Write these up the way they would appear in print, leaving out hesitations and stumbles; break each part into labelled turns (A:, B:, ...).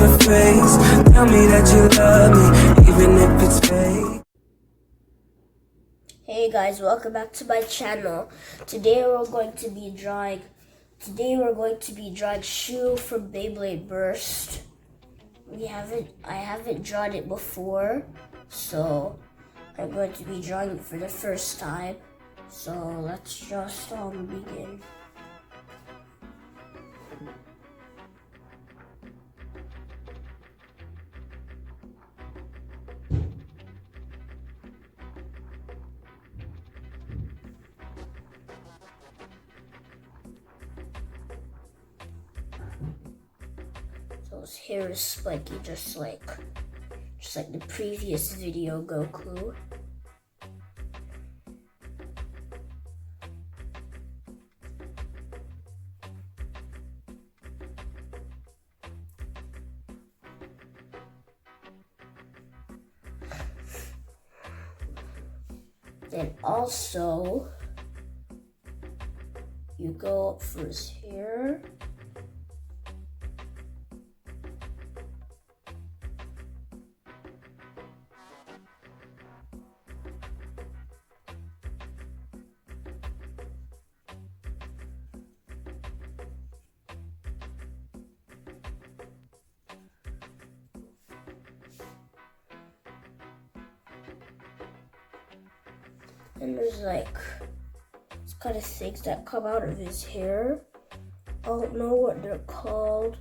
A: the face. Tell me that you love me, even if it's fake.
B: Hey guys, welcome back to my channel. Today we're going to be drawing Shu from Beyblade Burst. I haven't drawn it before, so I'm going to be drawing it for the first time. So let's just begin. So his hair is spiky, just like the previous video Goku. Then also, you go up for his hair. And there's these kind of things that come out of his hair. I don't know what they're called.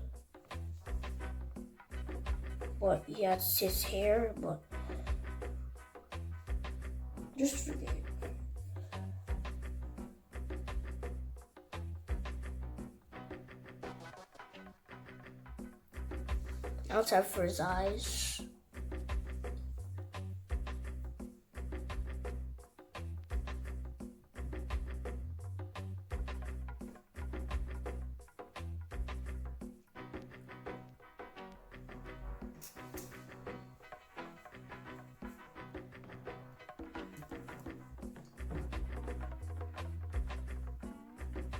B: But yeah, it's his hair, but just forget it. Now it's time for his eyes.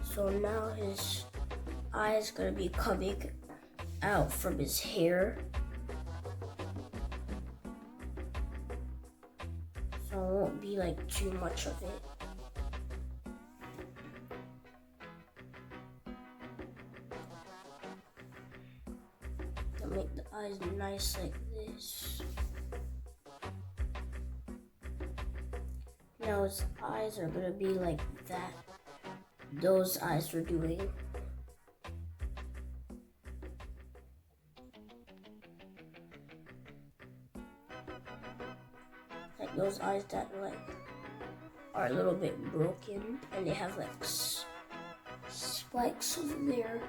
B: So now his eye is gonna be coming out from his hair. So it won't be too much of it. I'll make the eyes nice like this. Now his eyes are gonna be like that. Those eyes were doing. Like those eyes that are a little bit broken and they have spikes over there.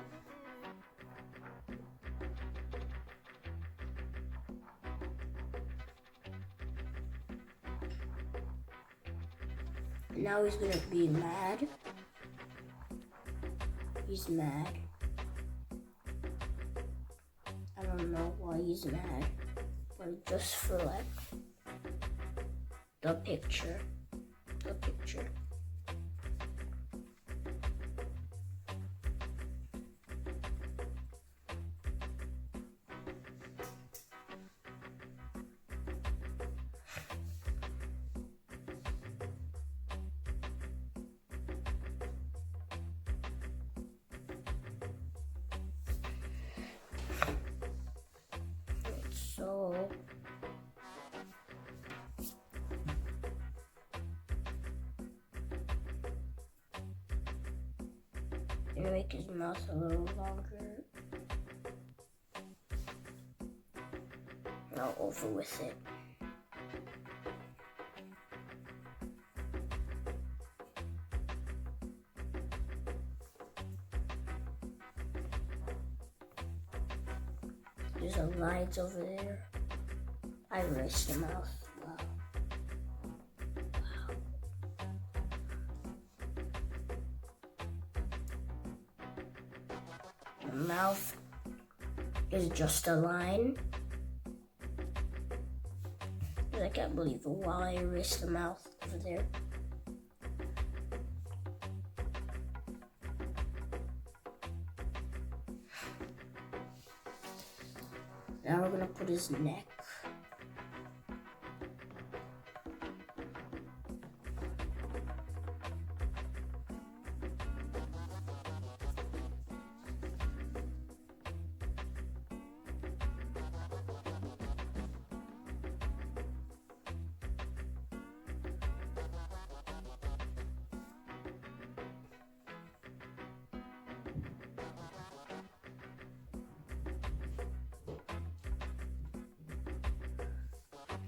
B: Now he's gonna be mad. He's mad. I don't know why he's mad, but just for the picture. So you make his mouth a little longer. Now over with it. There's a lines over there. I erased the mouth. Wow. The mouth is just a line. I can't believe why I erased the mouth over there. Now we're gonna put his neck.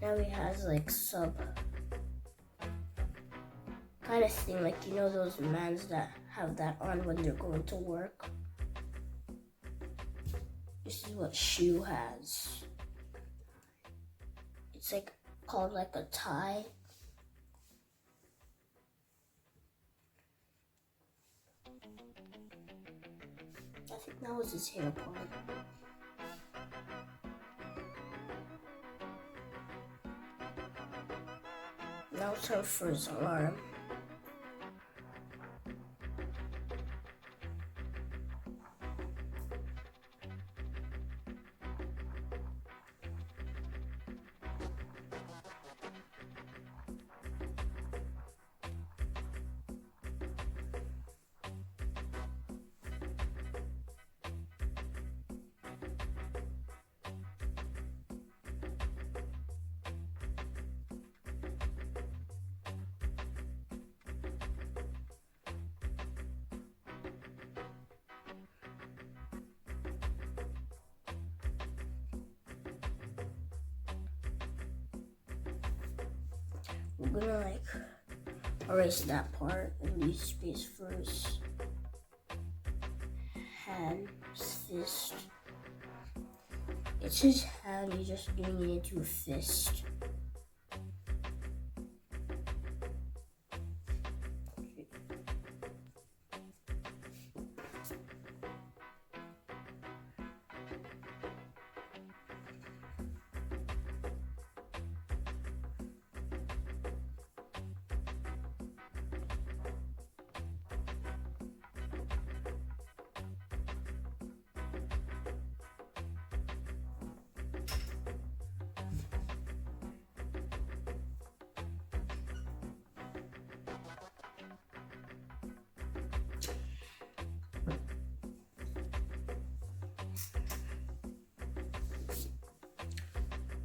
B: Now he has like sub kind of thing, like you know those mans that have that on when they're going to work. This is what Shu has. It's like called like a tie. I think that was his hair part. Now it's her first arm. We're gonna like erase that part and leave space for his hand, fist. It's his hand, he's just doing it into a fist.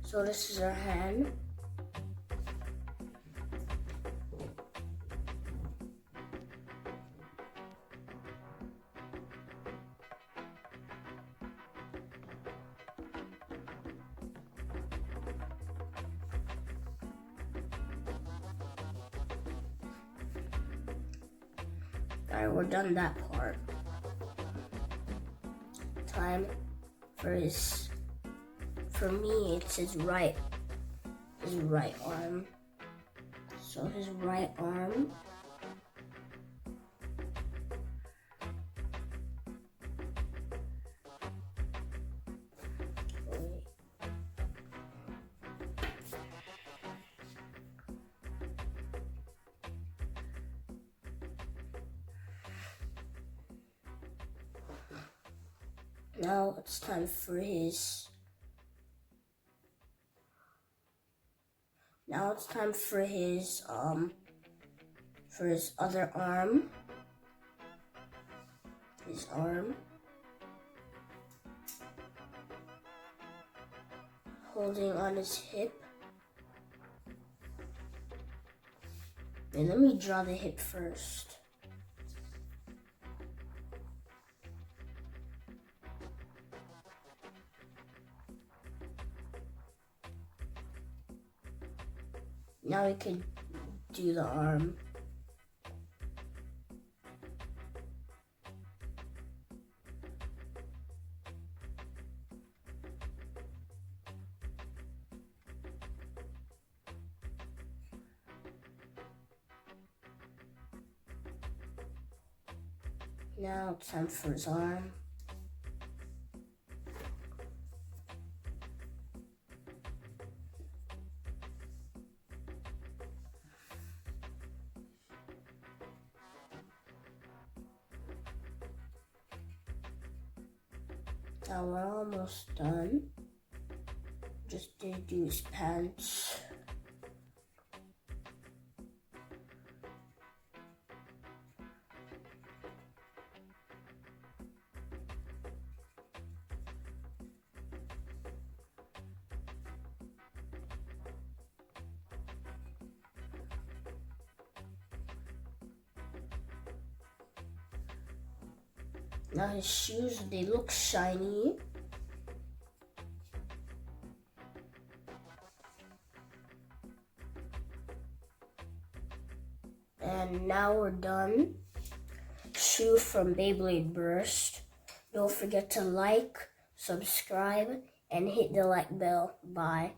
B: So this is her hand. Alright, we're done that part. Time for his, for me, it's his right arm. So his right arm. Now it's time for his. Now it's time for his other arm. His arm. Holding on his hip. And let me draw the hip first. Now we can do the arm. Now it's time for his arm. Now we're almost done. just didn't do his pants. Now his shoes, they look shiny. And now we're done. Shu from Beyblade Burst. Don't forget to like, subscribe, and hit the like bell. Bye.